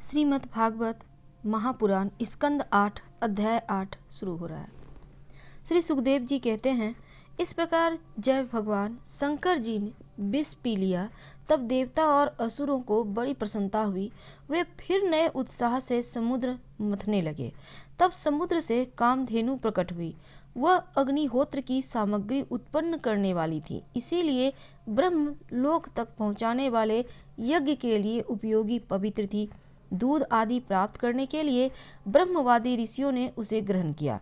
श्रीमद् भागवत महापुराण स्कंद 8 अध्याय 8 शुरू हो रहा है। श्री सुखदेव जी कहते हैं, इस प्रकार जब भगवान शंकर जी ने विष पी लिया तब देवता और असुरों को बड़ी प्रसन्नता हुई। वे फिर नए उत्साह से समुद्र मथने लगे। तब समुद्र से कामधेनु प्रकट हुई। वह अग्निहोत्र की सामग्री उत्पन्न करने वाली थी, इसीलिए ब्रह्म लोक तक पहुँचाने वाले यज्ञ के लिए उपयोगी पवित्र थी। दूध आदि प्राप्त करने के लिए ब्रह्मवादी ऋषियों ने उसे ग्रहण किया।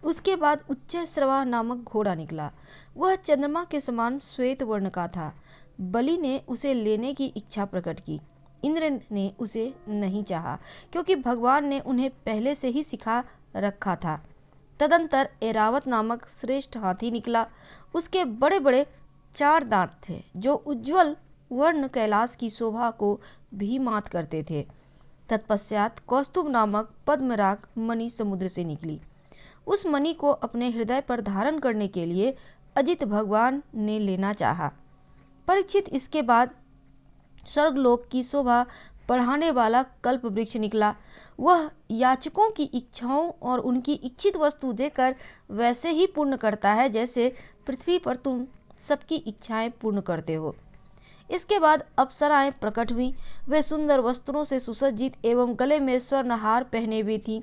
उसके बाद उच्चैःश्रवा नामक घोड़ा निकला। वह चंद्रमा के समान श्वेत वर्ण का था। बलि ने उसे लेने की इच्छा प्रकट की। इंद्र ने उसे नहीं चाहा, क्योंकि भगवान ने उन्हें पहले से ही सिखा रखा था। तदंतर ऐरावत नामक श्रेष्ठ हाथी निकला। उसके बड़े बड़े 4 दांत थे, जो उज्ज्वल वर्ण कैलाश की शोभा को भी मात करते थे। तत्पश्चात कौस्तुभ नामक पद्मराग मणि समुद्र से निकली। उस मणि को अपने हृदय पर धारण करने के लिए अजित भगवान ने लेना चाहा। परीक्षित इसके बाद स्वर्गलोक की शोभा बढ़ाने वाला कल्प वृक्ष निकला। वह याचकों की इच्छाओं और उनकी इच्छित वस्तु देकर वैसे ही पूर्ण करता है जैसे पृथ्वी पर तुम सबकी इच्छाएं पूर्ण करते हो। इसके बाद अप्सराएं प्रकट हुई। वे सुंदर वस्त्रों से सुसज्जित एवं गले में स्वर्णहार पहने हुए थी।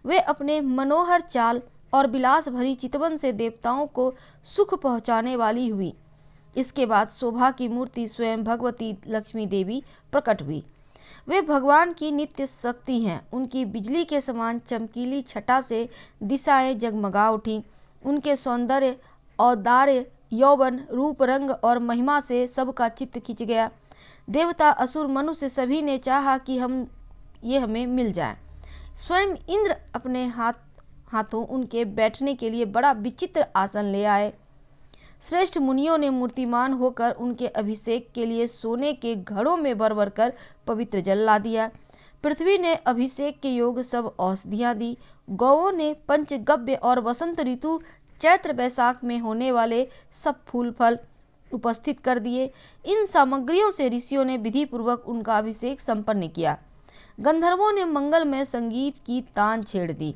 वे अपने मनोहर चाल और विलास भरी चितवन से देवताओं को सुख पहुँचाने वाली हुई। इसके बाद शोभा की मूर्ति स्वयं भगवती लक्ष्मी देवी प्रकट हुई। वे भगवान की नित्य शक्ति हैं। उनकी बिजली के समान चमकीली छटा से दिशाएं जगमगा उठी। उनके सौंदर्य, औदार्य, यौवन, रूप, रंग और महिमा से सबका चित्त खिंच गया। देवता, असुर, मनुष्य सभी ने चाहा कि हमें मिल जाए। स्वयं इंद्र अपने हाथों उनके बैठने के लिए बड़ा विचित्र आसन ले आए। श्रेष्ठ मुनियों ने मूर्तिमान होकर उनके अभिषेक के लिए सोने के घड़ों में भर भर कर पवित्र जल ला दिया। पृथ्वी ने अभिषेक के योग सब औषधियाँ दी। गौओं ने पंचगव्य और वसंत ऋतु चैत्र वैशाख में होने वाले सब फूल फल उपस्थित कर दिए। इन सामग्रियों से ऋषियों ने विधि पूर्वक उनका अभिषेक संपन्न किया। गंधर्वों ने मंगलमय संगीत की तान छेड़ दी।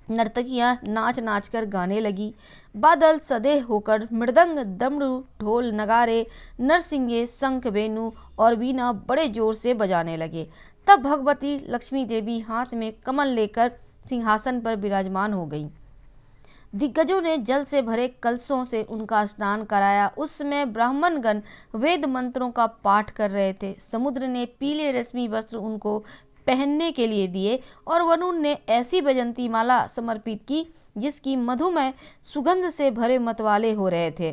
नर्तकियां नाच नाच कर गाने लगी। बादल सदे होकर मृदंग, डमरू, ढोल, नगारे, नरसिंगे, शंख, वेणु और वीणा बड़े जोर से बजाने लगे। तब भगवती लक्ष्मी देवी हाथ में कमल लेकर सिंहासन पर विराजमान हो गई। दिग्गजों ने जल से भरे कलशों से उनका स्नान कराया। उस समय ब्राह्मणगण वेद मंत्रों का पाठ कर रहे थे। समुद्र ने पीले रेशमी वस्त्र उनको पहनने के लिए दिए और वरुण ने ऐसी वैजंती माला समर्पित की जिसकी मधुमय सुगंध से भरे मतवाले हो रहे थे।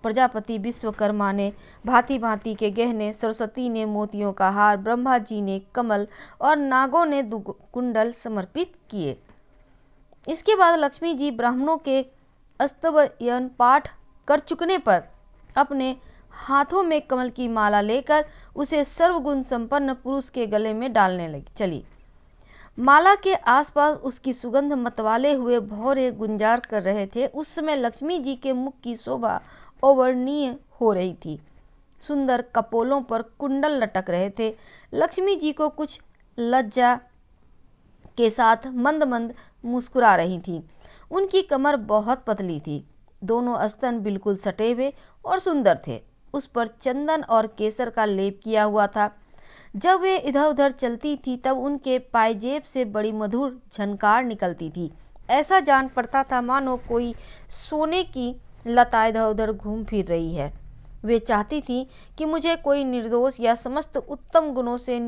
प्रजापति विश्वकर्मा ने भांति भांति के गहने, सरस्वती ने मोतियों का हार, ब्रह्मा जी ने कमल और नागों ने कुंडल समर्पित किए। इसके बाद लक्ष्मी जी ब्राह्मणों के स्तवयन पाठ कर चुकने पर अपने हाथों में कमल की माला लेकर उसे सर्वगुण संपन्न पुरुष के गले में डालने चली। माला के आसपास उसकी सुगंध मतवाले हुए भौरे गुंजार कर रहे थे। उस समय लक्ष्मी जी के मुख की शोभा अवर्णनीय हो रही थी। सुंदर कपोलों पर कुंडल लटक रहे थे। लक्ष्मी जी को कुछ लज्जा के साथ मंद मंद मुस्कुरा रही थी। उनकी कमर बहुत पतली थी। दोनों स्तन बिल्कुल सटे हुए और सुंदर थे। उस पर चंदन और केसर का लेप किया हुआ था। जब वे इधर उधर चलती थी तब उनके पायजेब से बड़ी मधुर झनकार निकलती थी। ऐसा जान पड़ता था मानो कोई सोने की लता इधर उधर घूम फिर रही है। वे चाहती थी कि मुझे कोई निर्दोष या समस्त उत्तम गुणों से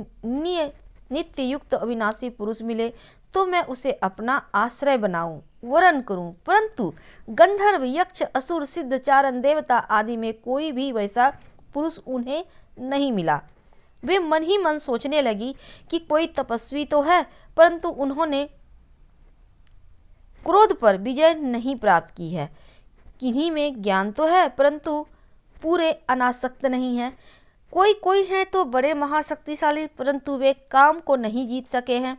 नित्य युक्त अविनाशी पुरुष मिले तो मैं उसे अपना आश्रय बनाऊं, वरण करूं। परंतु गंधर्व, यक्ष, असुर, सिद्ध, चारण, देवता आदि में कोई भी वैसा पुरुष उन्हें नहीं मिला। वे मन ही मन सोचने लगी कि कोई तपस्वी तो है, परंतु उन्होंने क्रोध पर विजय नहीं प्राप्त की है। किन्हीं में ज्ञान तो है, परंतु पूरे अनासक्त नहीं है। कोई हैं तो बड़े महाशक्तिशाली, परंतु वे काम को नहीं जीत सके हैं।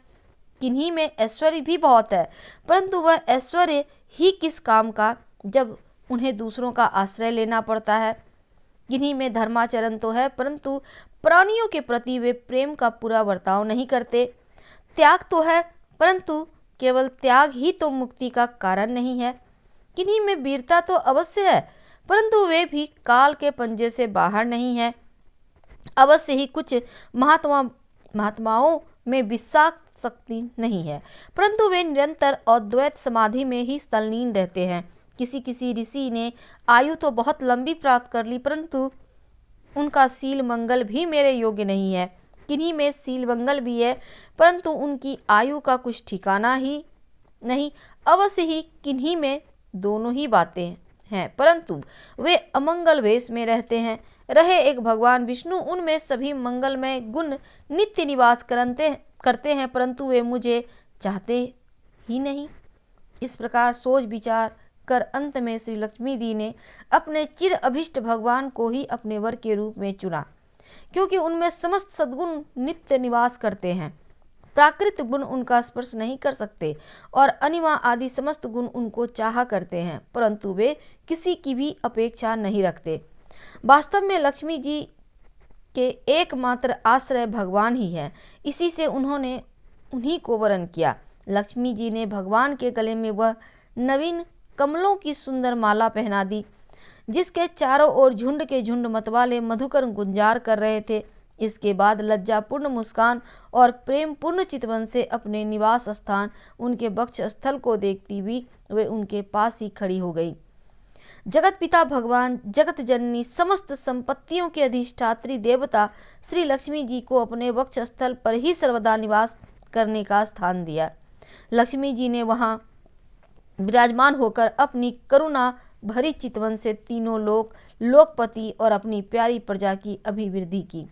किन्हीं में ऐश्वर्य भी बहुत है, परंतु वह ऐश्वर्य ही किस काम का जब उन्हें दूसरों का आश्रय लेना पड़ता है। किन्हीं में धर्माचरण तो है, परंतु प्राणियों के प्रति वे प्रेम का पूरा बर्ताव नहीं करते। त्याग तो है, परंतु केवल त्याग ही तो मुक्ति का कारण नहीं है। किन्हीं में वीरता तो अवश्य है, परंतु वे भी काल के पंजे से बाहर नहीं है। अवश्य ही कुछ महात्माओं में विशाख शक्ति नहीं है, परंतु वे निरंतर अद्वैत समाधि में ही तल्लीन रहते हैं। किसी किसी ऋषि ने आयु तो बहुत लंबी प्राप्त कर ली, परंतु उनका शील मंगल भी मेरे योग्य नहीं है। किन्हीं में शील मंगल भी है, परंतु उनकी आयु का कुछ ठिकाना ही नहीं। अवश्य ही किन्हीं में दोनों ही बातें हैं, परंतु वे अमंगल वेश में रहते हैं। रहे एक भगवान विष्णु, उनमें सभी मंगलमय गुण नित्य निवास करते हैं, परंतु वे मुझे चाहते ही नहीं। इस प्रकार सोच विचार कर अंत में श्री लक्ष्मी जी ने अपने चिर अभिष्ट भगवान को ही अपने वर के रूप में चुना, क्योंकि उनमें समस्त सद्गुण नित्य निवास करते हैं। प्राकृत गुण उनका स्पर्श नहीं कर सकते और अनिमा आदि समस्त गुण उनको चाहा करते हैं, परंतु वे किसी की भी अपेक्षा नहीं रखते। वास्तव में लक्ष्मी जी के एकमात्र आश्रय भगवान ही है। इसी से उन्होंने उन्हीं को वरण किया। लक्ष्मी जी ने भगवान के गले में वह नवीन कमलों की सुंदर माला पहना दी, जिसके चारों ओर झुंड के झुंड मतवाले मधुकर गुंजार कर रहे थे। इसके बाद लज्जापूर्ण मुस्कान और प्रेम पूर्ण चितवन से अपने निवास स्थान उनके वक्ष स्थल को देखती हुई वे उनके पास ही खड़ी हो गई। जगत पिता भगवान, जगत जननी, समस्त संपत्तियों के अधिष्ठात्री देवता श्री लक्ष्मी जी को अपने वक्ष स्थल पर ही सर्वदा निवास करने का स्थान दिया। लक्ष्मी जी ने वहां विराजमान होकर अपनी करुणा भरी चितवन से तीनों लोकपति और अपनी प्यारी प्रजा की अभिवृद्धि की।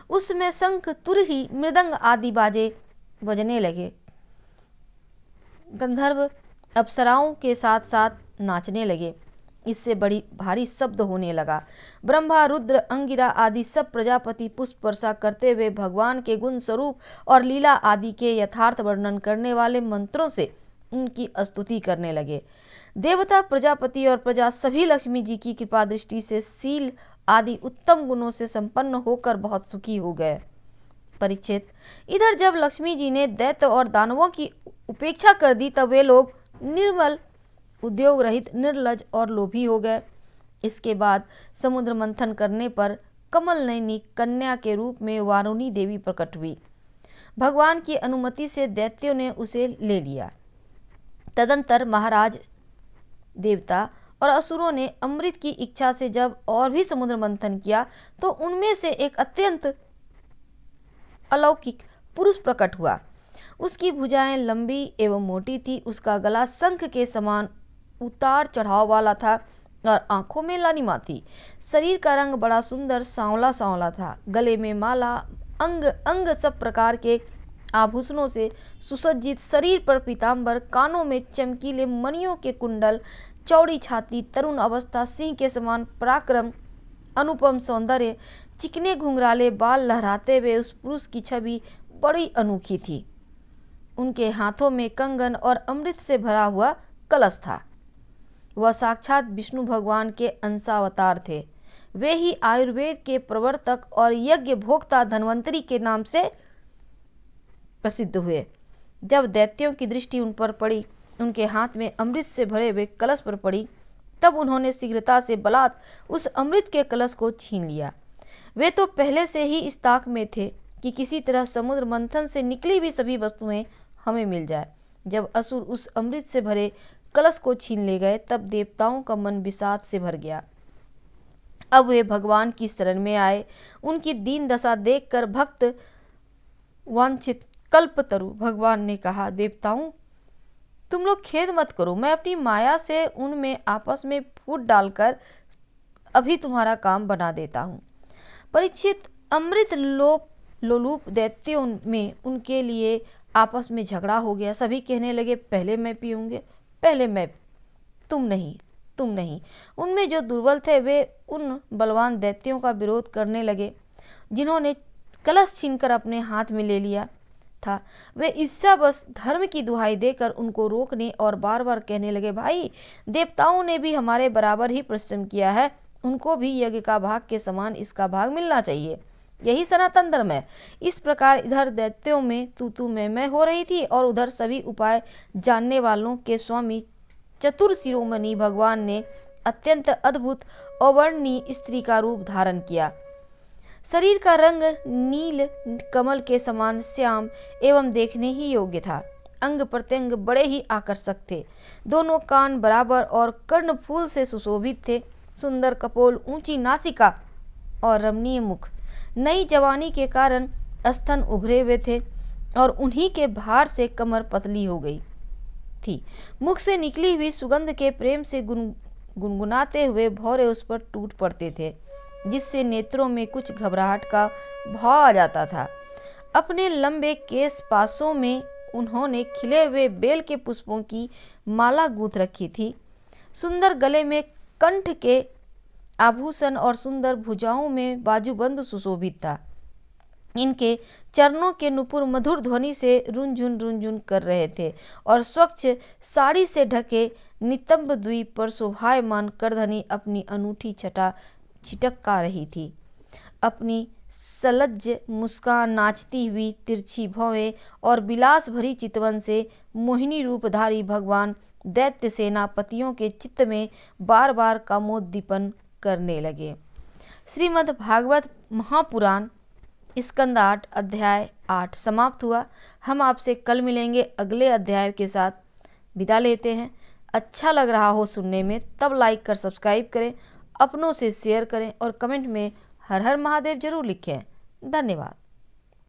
उसमें शंख, तुरही, मृदंग आदि बाजे बजने लगे। गंधर्व अप्सराओं के साथ साथ नाचने लगे। इससे बड़ी भारी शब्द होने लगा। ब्रह्मा, रुद्र, अंगिरा आदि सब प्रजापति पुष्प वर्षा करते हुए भगवान के गुण स्वरूप और लीला आदि के यथार्थ वर्णन करने वाले मंत्रों से उनकी स्तुति करने लगे। देवता, प्रजापति और प्रजा सभी लक्ष्मी जी की कृपा दृष्टि से शील आदि उत्तम गुणों से संपन्न होकर बहुत सुखी हो गए। परीक्षित, इधर जब लक्ष्मी जी ने दैत्य और दानवों की उपेक्षा कर दी, तब वे लोग निर्मल, उद्योग रहित, निर्लज और लोभी हो गए। इसके बाद समुद्र मंथन करने पर कमल नयनी कन्या के रूप में वारुणी देवी प्रकट हुई। भगवान की अनुमति से दैत्यों ने उसे ले लिया। तदंतर महाराज, देवता और असुरों ने अमृत की इच्छा से जब और भी समुद्र मंथन किया, तो उनमें से एक अत्यंत अलौकिक पुरुष प्रकट हुआ। उसकी भुजाएं लंबी एवं मोटी थी, उसका गला शंख के समान उतार चढ़ाव वाला था और आंखों में लालिमा थी। शरीर का रंग बड़ा सुंदर सांवला सांवला था। गले में माला, अंग अंग सब प्रकार के आभूषणों से सुसज्जित, शरीर पर पीताम्बर, कानों में चमकीले मणियों के कुंडल, चौड़ी छाती, तरुण अवस्था, सिंह के समान पराक्रम, अनुपम सौंदर्य, चिकने घुंघराले बाल लहराते हुए उस पुरुष की छवि बड़ी अनोखी थी। उनके हाथों में कंगन और अमृत से भरा हुआ कलश था। वह साक्षात विष्णु भगवान के अंशावतार थे। वे ही आयुर्वेद के प्रवर्तक और यज्ञ भोक्ता धन्वंतरी के नाम से प्रसिद्ध हुए। जब दैत्यों की दृष्टि उन पर पड़ी, उनके हाथ में अमृत से भरे हुए कलश पर पड़ी, तब उन्होंने शीघ्रता से बलात् उस अमृत के कलश को छीन लिया। वे तो पहले से ही इस ताक में थे कि किसी तरह समुद्र मंथन से निकली हुई सभी वस्तुएं हमें मिल जाए। जब असुर उस अमृत से भरे कलश को छीन ले गए, तब देवताओं का मन विषाद से भर गया। अब वे भगवान की शरण में आए। उनकी दीन दशा देखकर भक्त वांछित कल्पतरु भगवान ने कहा, देवताओं, तुम लोग खेद मत करो, मैं अपनी माया से उनमें आपस में फूट डालकर अभी तुम्हारा काम बना देता हूँ। परीक्षित, अमृत लोलूप दैत्यों में उनके लिए आपस में झगड़ा हो गया। सभी कहने लगे, पहले मैं पीऊँगे, पहले मैं, तुम नहीं। उनमें जो दुर्बल थे वे उन बलवान दैत्यों का विरोध करने लगे जिन्होंने कलश छीनकर अपने हाथ में ले लिया था। वे ईर्ष्या बस धर्म की दुहाई देकर उनको रोकने और बार बार कहने लगे, भाई, देवताओं ने भी हमारे बराबर ही परिश्रम किया है, उनको भी यज्ञ का भाग के समान इसका भाग मिलना चाहिए। यही सनातन धर्म है। इस प्रकार इधर दैत्यों में तू मैं हो रही थी और उधर सभी उपाय जानने वालों के स्वामी चतुर शिरोमणि भगवान ने अत्यंत अद्भुत अवर्णनीय स्त्री का रूप धारण किया। शरीर का रंग नील कमल के समान श्याम एवं देखने ही योग्य था। अंग प्रत्यंग बड़े ही आकर्षक थे। दोनों कान बराबर और कर्णफूल से सुशोभित थे। सुंदर कपोल, ऊंची नासिका और रमणीय मुख। नई जवानी के कारण स्तन उभरे हुए थे और उन्हीं के भार से कमर पतली हो गई थी। मुख से निकली हुई सुगंध के प्रेम से गुनगुनाते हुए भौरे उस पर टूट पड़ते थे, जिससे नेत्रों में कुछ घबराहट का भाव आ जाता था। अपने लंबे केश पासों में उन्होंने खिले हुए बेल के पुष्पों की माला गूंथ रखी थी। सुंदर गले में कंठ के आभूषण और सुंदर भुजाओं में बाजूबंद सुशोभित था। इनके चरणों के नुपुर मधुर ध्वनि से रुंझुन कर रहे थे और स्वच्छ साड़ी से ढके नितंब द्वीप पर शोभायमान करधनी अपनी अनूठी छटा छिटका रही थी। अपनी सलज्ज मुस्कान, नाचती हुई तिरछी भौहें और विलास भरी चितवन से मोहिनी रूपधारी भगवान दैत्य सेनापतियों के चित्त में बार बार कामोद्दीपन करने लगे। श्रीमद् भागवत महापुराण स्कंद 8 अध्याय 8 समाप्त हुआ। हम आपसे कल मिलेंगे अगले अध्याय के साथ। विदा लेते हैं। अच्छा लग रहा हो सुनने में तब लाइक कर सब्सक्राइब करें, अपनों से शेयर करें और कमेंट में हर हर महादेव जरूर लिखें। धन्यवाद।